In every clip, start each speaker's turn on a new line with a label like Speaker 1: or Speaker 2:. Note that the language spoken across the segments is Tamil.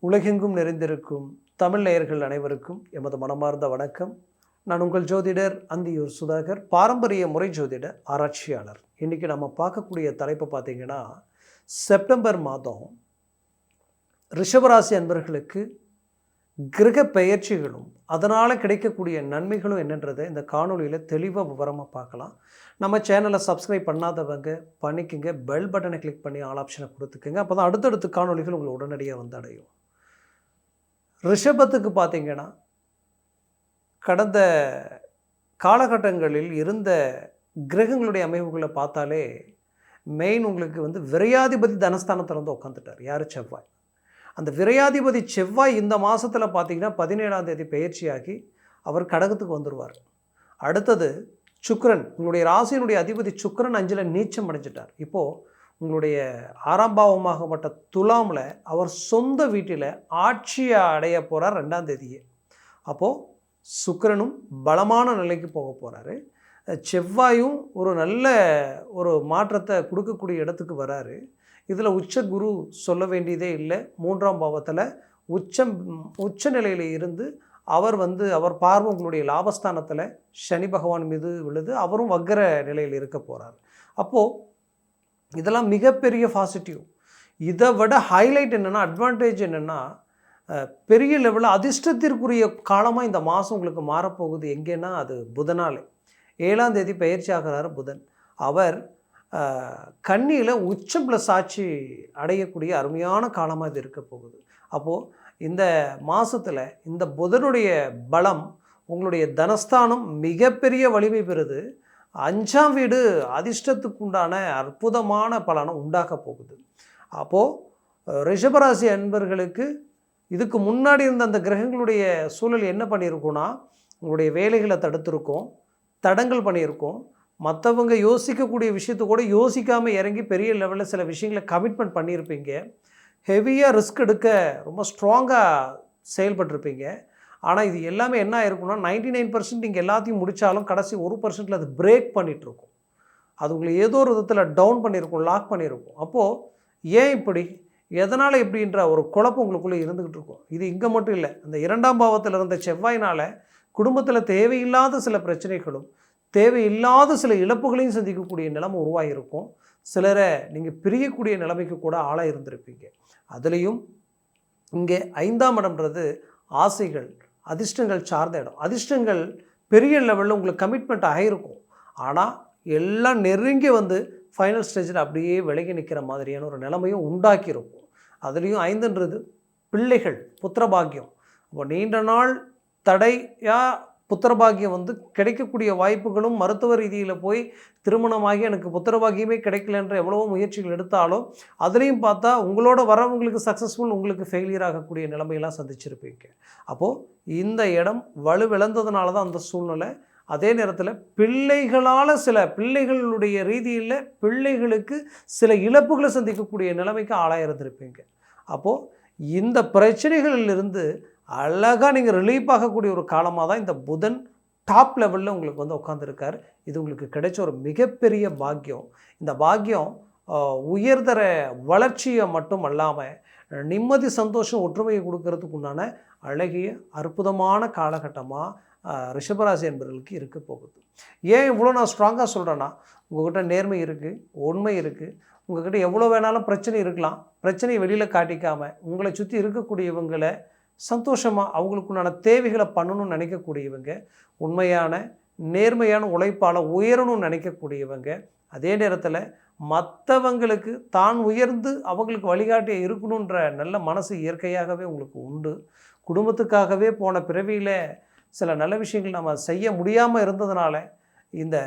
Speaker 1: உலகெங்கும் நிறைந்திருக்கும் தமிழ் நேயர்கள் அனைவருக்கும் எமது மனமார்ந்த வணக்கம். நான் உங்கள் ஜோதிடர் அந்தியூர் சுதாகர், பாரம்பரிய முறை ஜோதிட ஆராய்ச்சியாளர். இன்றைக்கி நம்ம பார்க்கக்கூடிய தலைப்பு பார்த்திங்கன்னா, செப்டம்பர் மாதம் ரிஷபராசி அன்பர்களுக்கு கிரக பெயர்ச்சிகளும் அதனால் கிடைக்கக்கூடிய நன்மைகளும் என்னன்றதை இந்த காணொலியில் தெளிவாக விவரமாக பார்க்கலாம். நம்ம சேனலை சப்ஸ்கிரைப் பண்ணாதவங்க பண்ணிக்கோங்க, பெல் பட்டனை கிளிக் பண்ணி ஆல் ஆப்ஷனை கொடுத்துக்கோங்க. அப்போ தான் அடுத்தடுத்த காணொலிகள் உங்களை உடனடியாக வந்து அடையும். ரிஷபத்துக்கு பார்த்திங்கன்னா, கடந்த காலகட்டங்களில் இருந்த கிரகங்களுடைய அமைப்புகளை பார்த்தாலே மெயின் உங்களுக்கு விரையாதிபதி தனஸ்தானத்தில் வந்து உட்காந்துட்டார். யார்? செவ்வாய். அந்த விரையாதிபதி செவ்வாய் இந்த மாதத்தில் பார்த்திங்கன்னா 17ஆம் தேதி பெயர்ச்சியாகி அவர் கடகத்துக்கு வந்துடுவார். அடுத்தது சுக்கிரன், உங்களுடைய ராசியினுடைய அதிபதி சுக்கிரன் 5ல் நீச்சம் அடைஞ்சிட்டார். இப்போது உங்களுடைய 6ஆம் பாவமாகப்பட்ட துலாமில் அவர் சொந்த வீட்டில் ஆட்சியை அடைய போகிறார் 2ஆம் தேதியே. அப்போது சுக்கிரனும் பலமான நிலைக்கு போக போகிறாரு. செவ்வாயும் ஒரு நல்ல ஒரு மாற்றத்தை கொடுக்கக்கூடிய இடத்துக்கு வராரு. இதில் உச்ச குரு சொல்ல வேண்டியதே இல்லை. 3ஆம் பாவத்தில் உச்ச நிலையில் இருந்து அவர் அவர் பார்வை உங்களுடைய லாபஸ்தானத்தில் சனி பகவான் மீது விழுது. அவரும் வக்கர நிலையில் இருக்க போகிறார். அப்போது இதெல்லாம் மிகப்பெரிய பாசிட்டிவ். இதை விட ஹைலைட் என்னென்னா, அட்வான்டேஜ் என்னென்னா, பெரிய லெவலில் அதிர்ஷ்டத்திற்குரிய காலமாக இந்த மாதம் உங்களுக்கு மாறப்போகுது. எங்கேன்னா அது புதனாலே. 7ஆம் தேதி பயிற்சி ஆகிறார் புதன். அவர் கன்னியில் உச்சம் ப்ளஸ் ஆட்சி அடையக்கூடிய அருமையான காலமாக இது இருக்க போகுது. அப்போது இந்த மாதத்தில் இந்த புதனுடைய பலம் உங்களுடைய தனஸ்தானம் மிகப்பெரிய வலிமை பெறுது. 5ஆம் வீடு அதிர்ஷ்டத்துக்கு உண்டான அற்புதமான பலனை உண்டாக்க போகுது. அப்போது ரிஷபராசி அன்பர்களுக்கு இதுக்கு முன்னாடி இருந்த அந்த கிரகங்களுடைய சூழல் என்ன பண்ணியிருக்கோன்னா, உங்களுடைய வேலைகளை தடுத்திருக்கோம், தடங்கள் பண்ணியிருக்கோம். மற்றவங்க யோசிக்கக்கூடிய விஷயத்தை கூட யோசிக்காமல் இறங்கி பெரிய லெவலில் சில விஷயங்களை கமிட்மெண்ட் பண்ணியிருப்பீங்க. ஹெவியாக ரிஸ்க் எடுக்க ரொம்ப ஸ்ட்ராங்காக செயல்பட்டிருப்பீங்க. ஆனால் இது எல்லாமே என்ன ஆயிருக்குன்னா, 99% நீங்கள் எல்லாத்தையும் முடித்தாலும் கடைசி 1%ல் அது பிரேக் பண்ணிகிட்ருக்கும். அது உங்களை ஏதோ ஒரு விதத்தில் டவுன் பண்ணியிருக்கும், லாக் பண்ணியிருக்கும். அப்போது ஏன் இப்படி, எதனால் இப்படின்ற ஒரு குழப்பம் உங்களுக்குள்ளே இருந்துக்கிட்டு இருக்கும். இது இங்கே மட்டும் இல்லை, அந்த 2ஆம் பாவத்தில் இருந்த செவ்வாயினால் குடும்பத்தில் தேவையில்லாத சில பிரச்சனைகளும் தேவையில்லாத சில இழப்புகளையும் சந்திக்கக்கூடிய நிலைமை உருவாகியிருக்கும். சிலரை நீங்கள் பிரியக்கூடிய நிலைமைக்கு கூட ஆளாக இருந்திருப்பீங்க. அதுலேயும் இங்கே 5ஆம் இடம்ன்றது ஆசைகள், அதிர்ஷ்டங்கள் சார்ந்த இடம். அதிர்ஷ்டங்கள் பெரிய லெவலில் உங்களுக்கு கமிட்மெண்ட் ஆகிருக்கும். ஆனால் எல்லாம் நெருங்கி ஃபைனல் ஸ்டேஜில் அப்படியே விலகி நிற்கிற மாதிரியான ஒரு நிலைமையும் உண்டாக்கியிருக்கும். அதுலேயும் 5ன்றது பிள்ளைகள், புத்திரபாக்கியம். அப்போ நீண்ட நாள் தடையாக புத்திரபாக்கியம் கிடைக்கக்கூடிய வாய்ப்புகளும், மருத்துவ ரீதியில் போய் திருமணமாகி எனக்கு புத்திரபாக்கியமே கிடைக்கலன்ற எவ்வளவோ முயற்சிகள் எடுத்தாலும் அதுலேயும் பார்த்தா உங்களோட வரவங்களுக்கு சக்ஸஸ்ஃபுல், உங்களுக்கு ஃபெயிலியர் ஆகக்கூடிய நிலைமையெல்லாம் சந்திச்சிருப்பீங்க. அப்போது இந்த இடம் வலுவிழந்ததுனால தான் அந்த சூழ்நிலை. அதே நேரத்தில் பிள்ளைகளுடைய ரீதியில் பிள்ளைகளுக்கு சில இழப்புகளை சந்திக்கக்கூடிய நிலைமைக்கு ஆளாயிருந்திருப்பீங்க. அப்போது இந்த பிரச்சனைகளிலிருந்து அழகாக நீங்கள் ரிலீஃப் ஆகக்கூடிய ஒரு காலமாக தான் இந்த புதன் டாப் லெவலில் உங்களுக்கு உட்காந்துருக்கார். இது உங்களுக்கு கிடைச்ச ஒரு மிகப்பெரிய பாக்கியம். இந்த பாக்கியம் உயர்தர வளர்ச்சியை மட்டும் அல்லாமல் நிம்மதி, சந்தோஷம், ஒற்றுமையை கொடுக்கறதுக்கு உண்டான அழகிய அற்புதமான காலகட்டமாக ரிஷபராசி என்பவர்களுக்கு இருக்க போகுது. ஏன் இவ்வளோ நான் ஸ்ட்ராங்காக சொல்கிறேன்னா, உங்கள்கிட்ட நேர்மை இருக்குது, உண்மை இருக்குது. உங்கள்கிட்ட எவ்வளோ வேணாலும் பிரச்சனை இருக்கலாம். பிரச்சனையை வெளியில் காட்டிக்காமல் உங்களை சுற்றி இருக்கக்கூடியவங்களை சந்தோஷமாக அவங்களுக்குண்டான தேவைகளை பண்ணணும்னு நினைக்கக்கூடியவங்க, உண்மையான நேர்மையான உழைப்பால் உயரணும்னு நினைக்கக்கூடியவங்க, அதே நேரத்தில் மற்றவங்களுக்கு தான் உயர்ந்து அவங்களுக்கு வழிகாட்டியாக இருக்கணுன்ற நல்ல மனசு இயற்கையாகவே உங்களுக்கு உண்டு. குடும்பத்துக்காகவே போன பிறவியில் சில நல்ல விஷயங்கள் நம்ம செய்ய முடியாமல் இருந்ததுனால இந்த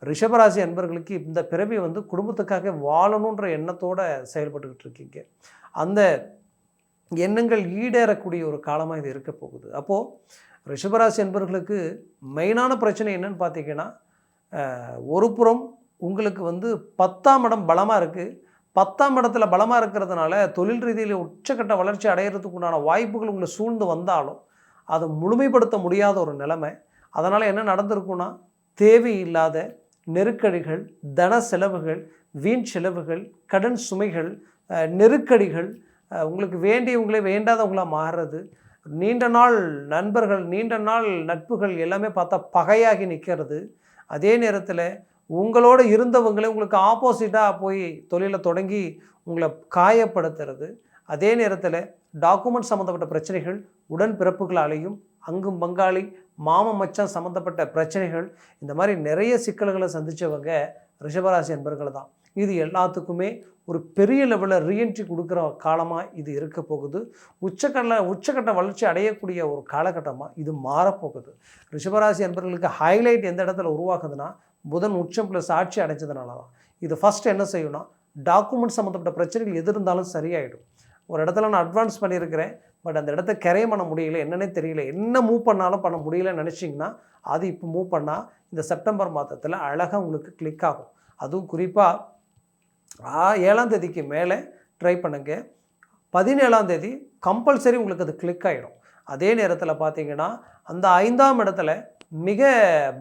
Speaker 1: ரிஷபராசி அன்பர்களுக்கு இந்த பிறவி குடும்பத்துக்காக வாழணுன்ற எண்ணத்தோடு செயல்பட்டுக்கிட்டு இருக்கீங்க. அந்த எண்ணங்கள் ஈடேறக்கூடிய ஒரு காலமாக இது இருக்க போகுது. அப்போது ரிஷபராசி அன்பர்களுக்கு மெயினான பிரச்சனை என்னன்னு பார்த்தீங்கன்னா, ஒரு புறம் உங்களுக்கு 10ஆம் இடம் பலமாக இருக்குது. 10ஆம் இடத்துல பலமாக இருக்கிறதுனால தொழில் ரீதியில் உச்சக்கட்ட வளர்ச்சி அடைகிறதுக்கு உண்டான வாய்ப்புகள் உங்களை சூழ்ந்து வந்தாலும் அதை முழுமைப்படுத்த முடியாத ஒரு நிலைமை. அதனால் என்ன நடந்திருக்குன்னா, தேவையில்லாத நெருக்கடிகள், தன செலவுகள், வீண் செலவுகள், கடன் சுமைகள், நெருக்கடிகள், உங்களுக்கு வேண்டியவங்களே வேண்டாதவங்களாக மாறுறது, நீண்ட நாள் நண்பர்கள், நீண்ட நாள் நட்புகள் எல்லாமே பார்த்தா பகையாகி நிற்கிறது. அதே நேரத்தில் உங்களோட இருந்தவங்களே உங்களுக்கு ஆப்போசிட்டாக போய் தொழிலை தொடங்கி உங்களை காயப்படுத்துறது. அதே நேரத்தில் டாக்குமெண்ட் சம்மந்தப்பட்ட பிரச்சனைகள், உடன்பிறப்புகளாலேயும் அங்கும் பங்காளி, மாமன் மச்சான் சம்மந்தப்பட்ட பிரச்சனைகள், இந்த மாதிரி நிறைய சிக்கல்களை சந்தித்தவங்க ரிஷபராசி என்பர்கள் தான். இது எல்லாத்துக்குமே ஒரு பெரிய லெவலில் ரீஎன்ட்ரி கொடுக்குற காலமாக இது இருக்க போகுது. உச்சக்கட்ட வளர்ச்சி அடையக்கூடிய ஒரு காலகட்டமாக இது மாறப்போகுது. ரிஷபராசி என்பவர்களுக்கு ஹைலைட் எந்த இடத்துல உருவாகுதுன்னா, புதன் உச்சம் ப்ளஸ் ஆட்சி அடைஞ்சதுனால தான். இது ஃபஸ்ட்டு என்ன செய்யும்னா, டாக்குமெண்ட் சம்மந்தப்பட்ட பிரச்சனைகள் எது இருந்தாலும் சரியாயிடும். ஒரு இடத்துல நான் அட்வான்ஸ் பண்ணியிருக்கிறேன், பட் அந்த இடத்த கரையம் பண்ண முடியல, என்னன்னே தெரியல, என்ன மூவ் பண்ணாலும் பண்ண முடியலன்னு நினச்சிங்கன்னா, அது இப்போ மூவ் பண்ணால் இந்த செப்டம்பர் மாதத்தில் அழகாக உங்களுக்கு கிளிக் ஆகும். அதுவும் குறிப்பாக 7ஆம் தேதிக்கு மேலே ட்ரை பண்ணுங்க. 17ஆம் தேதி கம்பல்சரி உங்களுக்கு அது கிளிக் ஆகிடும். அதே நேரத்தில் பார்த்தீங்கன்னா, அந்த 5ஆம் இடத்துல மிக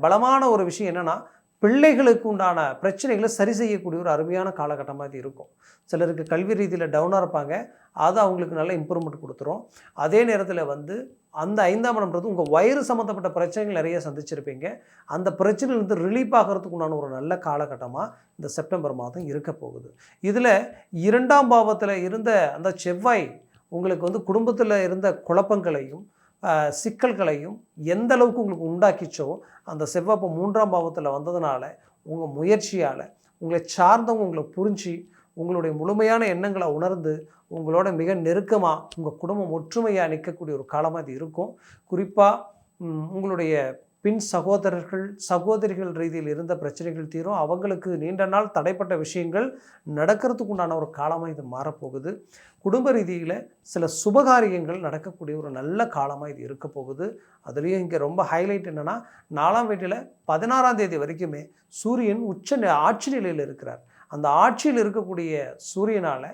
Speaker 1: பலமான ஒரு விஷயம் என்னென்னா, பிள்ளைகளுக்கு உண்டான பிரச்சனைகளை சரி செய்யக்கூடிய ஒரு அருமையான காலகட்டமாக இது இருக்கும். சிலருக்கு கல்வி ரீதியில் டவுனாக இருப்பாங்க, அது அவங்களுக்கு நல்ல இம்ப்ரூவ்மெண்ட் கொடுத்துரும். அதே நேரத்தில் அந்த 5ஆம் இடம்ன்றது உங்கள் வயிறு சம்மந்தப்பட்ட பிரச்சனைகள் நிறைய சந்திச்சிருப்பீங்க. அந்த பிரச்சனையிலேருந்து ரிலீஃப் ஆகிறதுக்கு உண்டான ஒரு நல்ல காலகட்டமாக இந்த செப்டம்பர் மாதம் இருக்க போகுது. இதில் 2ஆம் பாவத்தில் இருந்த அந்த செவ்வாய் உங்களுக்கு குடும்பத்தில் இருந்த குழப்பங்களையும் சிக்கல்களையும் எந்த அளவுக்கு உங்களுக்கு உண்டாக்கிச்சோ, அந்த செவ்வாய் இப்போ 3ஆம் பாவத்தில் வந்ததுனால உங்கள் முயற்சியால் உங்களை சார்ந்தவங்க உங்களை புரிஞ்சு உங்களுடைய முழுமையான எண்ணங்களை உணர்ந்து உங்களோட மிக நெருக்கமாக உங்கள் குடும்பம் ஒற்றுமையாக நிற்கக்கூடிய ஒரு காலமாக இது இருக்கும். குறிப்பாக உங்களுடைய பின் சகோதரிகள் ரீதியில் இருந்த பிரச்சனைகள் தீரும். அவங்களுக்கு நீண்ட நாள் தடைப்பட்ட விஷயங்கள் நடக்கிறதுக்கு உண்டான ஒரு காலமாக இது மாறப்போகுது. குடும்ப ரீதியில் சில சுபகாரியங்கள் நடக்கக்கூடிய ஒரு நல்ல காலமாக இது இருக்க போகுது. அதுலேயும் இங்கே ரொம்ப ஹைலைட் என்னென்னா, 4ஆம் வீட்டில் 16ஆம் தேதி வரைக்குமே சூரியன் ஆட்சி நிலையில் இருக்கிறார். அந்த ஆட்சியில் இருக்கக்கூடிய சூரியனால்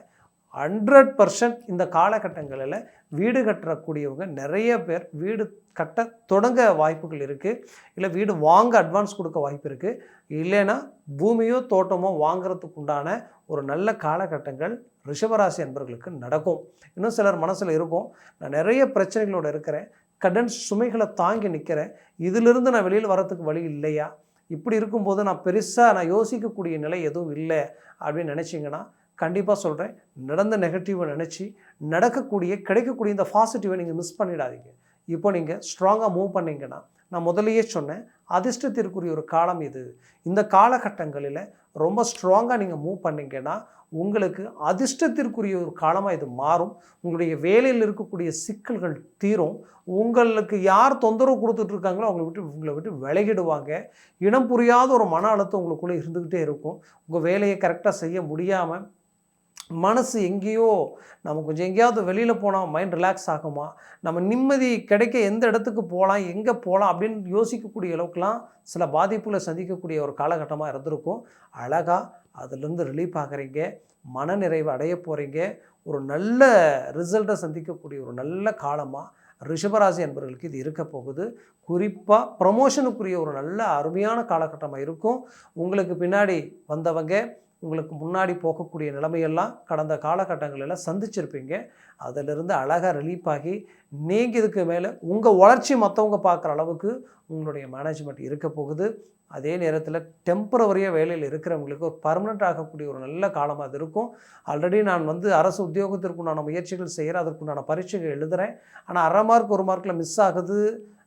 Speaker 1: 100% இந்த காலகட்டங்களில் வீடு கட்டக்கூடியவங்க நிறைய பேர் வீடு கட்ட தொடங்க வாய்ப்புகள் இருக்குது. இல்லை வீடு வாங்க அட்வான்ஸ் கொடுக்க வாய்ப்பு இருக்குது. இல்லைன்னா பூமியோ தோட்டமோ வாங்கிறதுக்கு உண்டான ஒரு நல்ல காலகட்டங்கள் ரிஷபராசி என்பவர்களுக்கு நடக்கும். இன்னும் சிலர் மனசில் இருக்கும், நான் நிறைய பிரச்சனைகளோடு இருக்கிறேன், கடன் சுமைகளை தாங்கி நிற்கிறேன், இதிலிருந்து நான் வெளியில் வரத்துக்கு வழி இல்லையா, இப்படி இருக்கும்போது நான் யோசிக்கக்கூடிய நிலை எதுவும் இல்லை அப்படின்னு நினச்சிங்கன்னா, கண்டிப்பாக சொல்கிறேன், நடந்த நெகட்டிவை நினச்சி கிடைக்கக்கூடிய இந்த பாசிட்டிவை நீங்கள் மிஸ் பண்ணிடாதீங்க. இப்போ நீங்கள் ஸ்ட்ராங்காக மூவ் பண்ணிங்கன்னா, நான் முதலையே சொன்னேன், அதிர்ஷ்டத்திற்குரிய ஒரு காலம் இது. இந்த காலகட்டங்களில் ரொம்ப ஸ்ட்ராங்காக நீங்கள் மூவ் பண்ணிங்கன்னா உங்களுக்கு அதிர்ஷ்டத்திற்குரிய ஒரு காலமாக இது மாறும். உங்களுடைய வேலையில் இருக்கக்கூடிய சிக்கல்கள் தீரும். உங்களுக்கு யார் தொந்தரவு கொடுத்துட்ருக்காங்களோ உங்களை விட்டு விலகிடுவாங்க. இனம் புரியாத ஒரு மன அழுத்தம் உங்களுக்குள்ளே இருந்துக்கிட்டே இருக்கும். உங்கள் வேலையை கரெக்டாக செய்ய முடியாமல் மனசு எங்கேயோ, நம்ம கொஞ்சம் எங்கேயாவது வெளியில் போனால் மைண்ட் ரிலாக்ஸ் ஆகுமா, நம்ம நிம்மதி கிடைக்க எந்த இடத்துக்கு போகலாம், எங்கே போகலாம் அப்படின்னு யோசிக்கக்கூடிய அளவுக்குலாம் சில பாதிப்புகளை சந்திக்கக்கூடிய ஒரு காலகட்டமாக இருந்திருக்கும். அழகாக அதிலிருந்து ரிலீஃப் ஆகிறீங்க, மனநிறைவு அடைய போகிறீங்க. ஒரு நல்ல ரிசல்ட்டை சந்திக்கக்கூடிய ஒரு நல்ல காலமாக ரிஷபராசி என்பவர்களுக்கு இது இருக்க போகுது. குறிப்பாக ப்ரமோஷனுக்குரிய ஒரு நல்ல அருமையான காலகட்டமாக இருக்கும். உங்களுக்கு பின்னாடி வந்தவங்க உங்களுக்கு முன்னாடி போகக்கூடிய நிலைமையெல்லாம் கடந்த காலகட்டங்களெல்லாம் சந்திச்சிருப்பீங்க. அதிலிருந்து அழகாக ரிலீஃப் ஆகி நீங்கள் இதுக்கு மேலே உங்கள் வளர்ச்சி மற்றவங்க பார்க்குற அளவுக்கு உங்களுடைய மேனேஜ்மெண்ட் இருக்க போகுது. அதே நேரத்தில் டெம்பரவரியாக வேலையில் இருக்கிறவங்களுக்கு ஒரு பர்மனெண்ட் ஆகக்கூடிய ஒரு நல்ல காலமாக அது இருக்கும். ஆல்ரெடி நான் அரசு உத்தியோகத்திற்குண்டான முயற்சிகள் செய்கிறேன், அதற்குண்டான பரீட்சைகள் எழுதுகிறேன். ஆனால் 1/2 மார்க் 1 மார்க்கில் மிஸ் ஆகுது,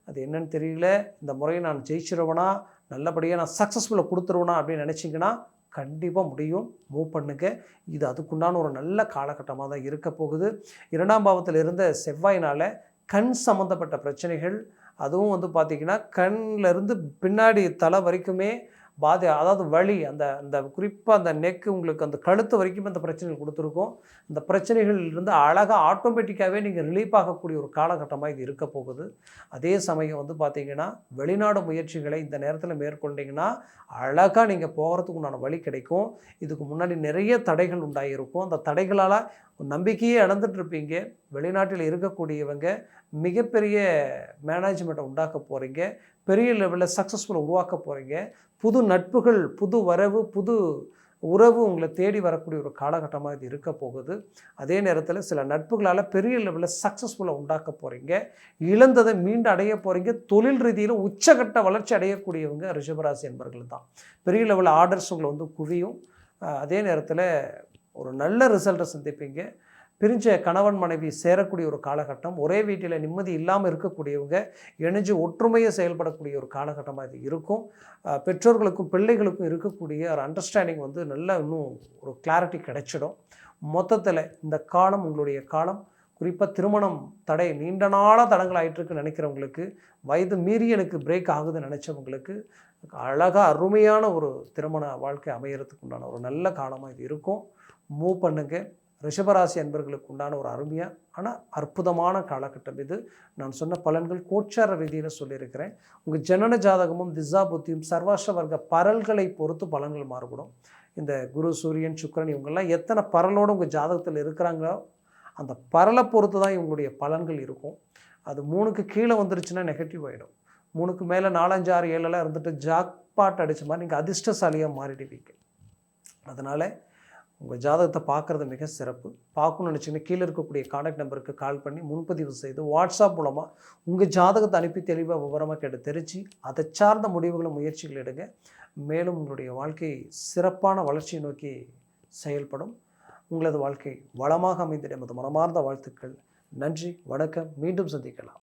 Speaker 1: அது என்னன்னு தெரியல. இந்த முறையை நான் ஜெயிச்சிருவேனா, நல்லபடியாக நான் சக்ஸஸ்ஃபுல்லாக கொடுத்துருவேனா அப்படின்னு நினச்சிங்கன்னா கண்டிப்பாக முடியும். மூவ் பண்ணுங்க. இது அதுக்குண்டான ஒரு நல்ல காலகட்டமாக தான் இருக்க போகுது. 2ஆம் பாவத்தில் இருந்த செவ்வாயினால் கண் சம்மந்தப்பட்ட பிரச்சனைகள், அதுவும் பார்த்திங்கன்னா கண்ணிலேருந்து பின்னாடி தலை வரைக்குமே அதாவது வலி, அந்த குறிப்பாக அந்த நெக்கு உங்களுக்கு அந்த கழுத்து வரைக்கும் அந்த பிரச்சனைகள் கொடுத்துருக்கோம். அந்த பிரச்சனைகள் இருந்து அழகாக ஆட்டோமேட்டிக்காகவே நீங்கள் ரிலீஃப் ஆகக்கூடிய ஒரு காலகட்டமாக இது இருக்க போகுது. அதே சமயம் பார்த்திங்கன்னா வெளிநாடு முயற்சிகளை இந்த நேரத்தில் மேற்கொண்டீங்கன்னா அழகாக நீங்கள் போகிறதுக்கு உண்டான வழி கிடைக்கும். இதுக்கு முன்னாடி நிறைய தடைகள் உண்டாகிருக்கும். அந்த தடைகளால் நம்பிக்கையே இழந்துட்டுருப்பீங்க. வெளிநாட்டில் இருக்கக்கூடியவங்க மிகப்பெரிய மேனேஜ்மெண்ட்டை உண்டாக்க போகிறீங்க, பெரிய லெவலில் சக்ஸஸ்ஃபுல்லாக உருவாக்க போகிறீங்க. புது நட்புகள், புது வரவு, புது உறவு உங்களை தேடி வரக்கூடிய ஒரு காலகட்டமாக இது இருக்க போகுது. அதே நேரத்தில் சில நட்புகளால் பெரிய லெவலில் சக்ஸஸ்ஃபுல்லாக உண்டாக்க போகிறீங்க. இழந்ததை மீண்டு அடைய போகிறீங்க. தொழில் ரீதியில் உச்சகட்ட வளர்ச்சி அடையக்கூடியவங்க ரிஷபராசி என்பர்கள் தான். பெரிய லெவலில் ஆர்டர்ஸ் உங்களை வந்து குவியும். அதே நேரத்தில் ஒரு நல்ல ரிசல்ட்டை சந்திப்பீங்க. பிரிஞ்ச கணவன் மனைவி சேரக்கூடிய ஒரு காலகட்டம், ஒரே வீட்டில் நிம்மதி இல்லாமல் இருக்கக்கூடியவங்க இணைஞ்சு ஒற்றுமையாக செயல்படக்கூடிய ஒரு காலகட்டமாக இது இருக்கும். பெற்றோர்களுக்கும் பிள்ளைகளுக்கும் இருக்கக்கூடிய ஒரு அண்டர்ஸ்டாண்டிங் வந்து நல்லா இன்னும் ஒரு கிளாரிட்டி கிடைச்சிடும். மொத்தத்தில் இந்த காலம் உங்களுடைய காலம். குறிப்பாக திருமணம் தடை நீண்ட நாளாக தடங்கள் ஆகிட்டுருக்குன்னு நினைக்கிறவங்களுக்கு, வயது மீறி எனக்கு பிரேக் ஆகுதுன்னு நினச்சவங்களுக்கு அழகாக அருமையான ஒரு திருமண வாழ்க்கை அமையறதுக்கு உண்டான ஒரு நல்ல காலமாக இது இருக்கும். மூவ் பண்ணுங்க. ரிஷபராசி அன்பர்களுக்கு உண்டான ஒரு அருமையாக ஆனால் அற்புதமான காலகட்டம் இது. நான் சொன்ன பலன்கள் கோச்சார ரீதியில் சொல்லியிருக்கிறேன். உங்கள் ஜனன ஜாதகமும் திசா புத்தியும் சர்வாஷ்ட வர்க்க பரல்களை பொறுத்து பலன்கள் மாறுபடும். இந்த குரு, சூரியன், சுக்கிரன் இவங்கெல்லாம் எத்தனை பரலோடு உங்கள் ஜாதகத்தில் இருக்கிறாங்களோ அந்த பரலை பொறுத்து தான் இவங்களுடைய பலன்கள் இருக்கும். அது 3க்கு கீழே வந்துருச்சுன்னா நெகட்டிவ் ஆகிடும். 3க்கு மேலே 4, 5, 6, 7 இருந்துட்டு ஜாக்பாட் அடித்த மாதிரி நீங்கள் அதிர்ஷ்டசாலியாக மாறிடுவீங்க. அதனால் உங்கள் ஜாதகத்தை பார்க்குறது மிக சிறப்பு. பார்க்கணும்னு நினச்சிங்கன்னா கீழே இருக்கக்கூடிய கான்டாக்ட் நம்பருக்கு கால் பண்ணி முன்பதிவு செய்து வாட்ஸ்அப் மூலமாக உங்கள் ஜாதகத்தை அனுப்பி தெளிவாக விவரமாக கேட்டு தெரிஞ்சு அதை சார்ந்த முடிவுகளும் முயற்சிகள் எடுங்க. மேலும் உங்களுடைய வாழ்க்கை சிறப்பான வளர்ச்சியை நோக்கி செயல்படும். உங்களது வாழ்க்கை வளமாக அமைந்திட எமது மனமார்ந்த வாழ்த்துக்கள். நன்றி, வணக்கம். மீண்டும் சந்திக்கலாம்.